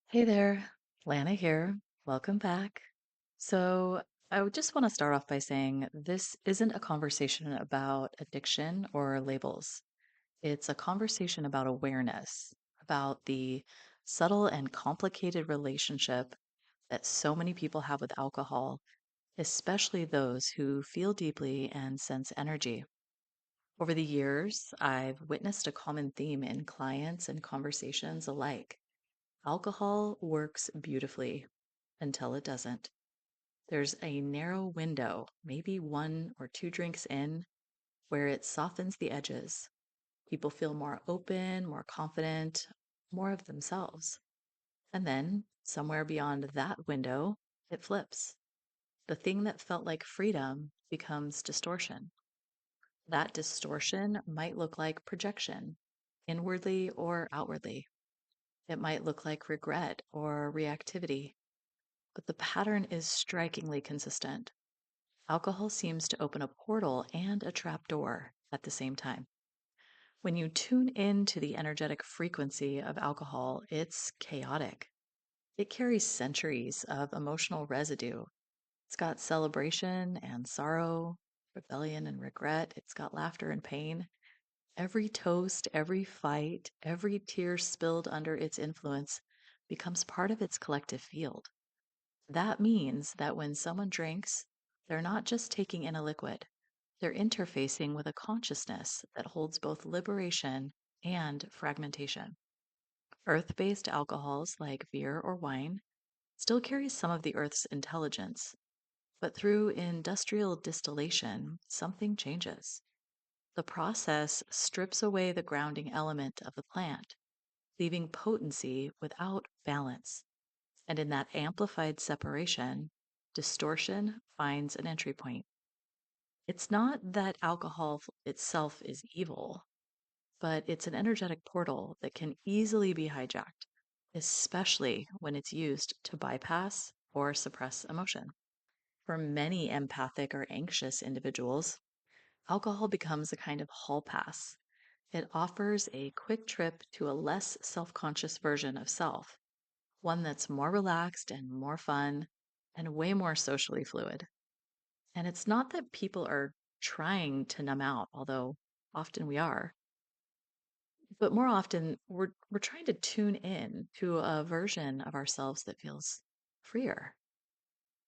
Hey there, Lana here. Welcome back. So, I would just want to start off by saying this isn't a conversation about addiction or labels. It's a conversation about awareness, about the subtle and complicated relationship that so many people have with alcohol, especially those who feel deeply and sense energy. Over the years, I've witnessed a common theme in clients and conversations alike. Alcohol works beautifully until it doesn't. There's a narrow window, maybe one or two drinks in, where it softens the edges. People feel more open, more confident, more of themselves. And then, somewhere beyond that window, it flips. The thing that felt like freedom becomes distortion. That distortion might look like projection, inwardly or outwardly. It might look like regret or reactivity, but the pattern is strikingly consistent. Alcohol seems to open a portal and a trap door at the same time. When you tune in to the energetic frequency of alcohol, it's chaotic. It carries centuries of emotional residue. It's got celebration and sorrow, rebellion and regret. It's got laughter and pain. Every toast, every fight, every tear spilled under its influence becomes part of its collective field. That means that when someone drinks, they're not just taking in a liquid, they're interfacing with a consciousness that holds both liberation and fragmentation. Earth based alcohols like beer or wine still carry some of the Earth's intelligence, but through industrial distillation, something changes. The process strips away the grounding element of the plant, leaving potency without balance. And in that amplified separation, distortion finds an entry point. It's not that alcohol itself is evil, but it's an energetic portal that can easily be hijacked, especially when it's used to bypass or suppress emotion. For many empathic or anxious individuals, alcohol becomes a kind of hall pass. It offers a quick trip to a less self conscious version of self, one that's more relaxed and more fun and way more socially fluid. And it's not that people are trying to numb out, although often we are, but more often we're trying to tune in to a version of ourselves that feels freer.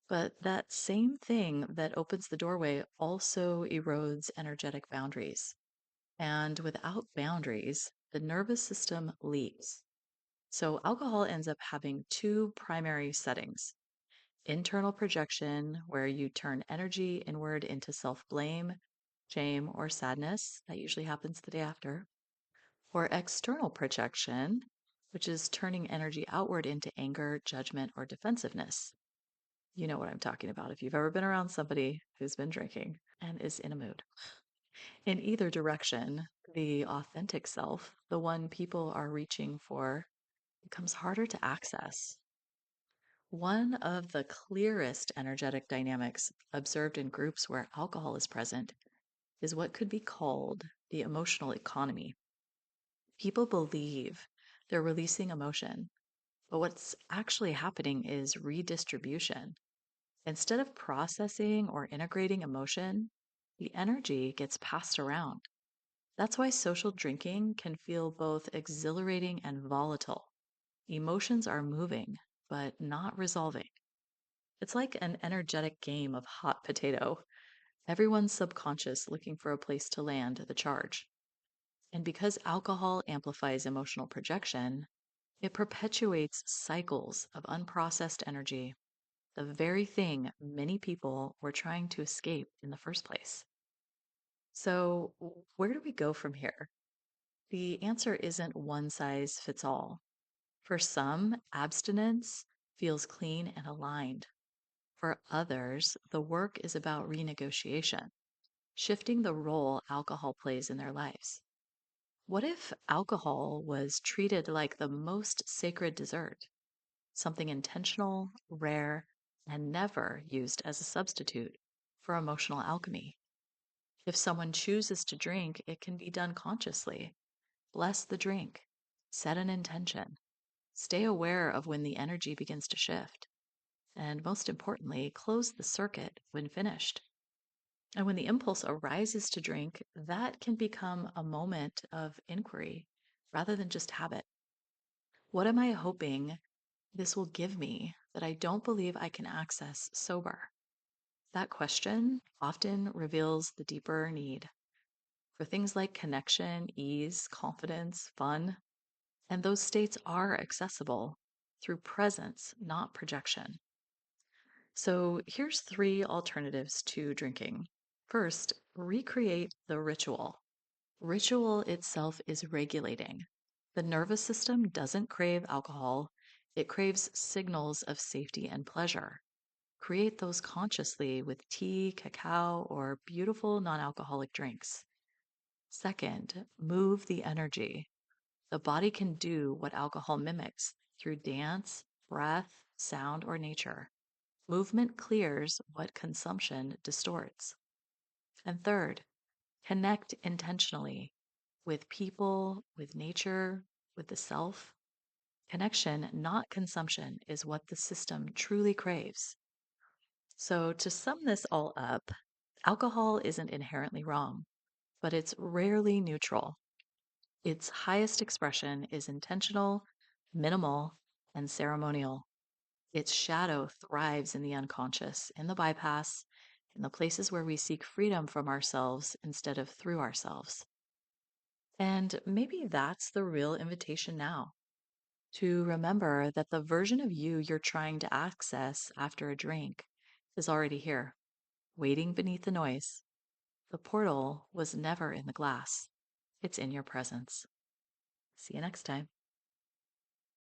But that same thing that opens the doorway also erodes energetic boundaries. And without boundaries, the nervous system leaks. So alcohol ends up having two primary settings: internal projection, where you turn energy inward into self blame, shame, or sadness. That usually happens the day after. Or external projection, which is turning energy outward into anger, judgment, or defensiveness. You know what I'm talking about if you've ever been around somebody who's been drinking and is in a mood. In either direction, the authentic self, the one people are reaching for, becomes harder to access. One of the clearest energetic dynamics observed in groups where alcohol is present is what could be called the emotional economy. People believe they're releasing emotion, but what's actually happening is redistribution. Instead of processing or integrating emotion, the energy gets passed around. That's why social drinking can feel both exhilarating and volatile. Emotions are moving, but not resolving. It's like an energetic game of hot potato. Everyone's subconscious looking for a place to land the charge. And because alcohol amplifies emotional projection, it perpetuates cycles of unprocessed energy, the very thing many people were trying to escape in the first place. So, where do we go from here? The answer isn't one size fits all. For some, abstinence feels clean and aligned. For others, the work is about renegotiation, shifting the role alcohol plays in their lives. What if alcohol was treated like the most sacred dessert, something intentional, rare, and never used as a substitute for emotional alchemy? If someone chooses to drink, it can be done consciously. Bless the drink, set an intention, Stay aware of when the energy begins to shift. And most importantly, close the circuit when finished. And when the impulse arises to drink, that can become a moment of inquiry rather than just habit. What am I hoping this will give me that I don't believe I can access sober? That question often reveals the deeper need for things like connection, ease, confidence, fun. And those states are accessible through presence, not projection. So here's three alternatives to drinking. First, recreate the ritual. Ritual itself is regulating. The nervous system doesn't crave alcohol, it craves signals of safety and pleasure. Create those consciously with tea, cacao, or beautiful non alcoholic drinks. Second, move the energy. The body can do what alcohol mimics through dance, breath, sound, or nature. Movement clears what consumption distorts. And third, connect intentionally with people, with nature, with the self. Connection, not consumption, is what the system truly craves. So, to sum this all up, alcohol isn't inherently wrong, but it's rarely neutral. Its highest expression is intentional, minimal, and ceremonial. Its shadow thrives in the unconscious, in the bypass, in the places where we seek freedom from ourselves instead of through ourselves. And maybe that's the real invitation now, to remember that the version of you you're trying to access after a drink is already here, waiting beneath the noise. The portal was never in the glass, it's in your presence. See you next time.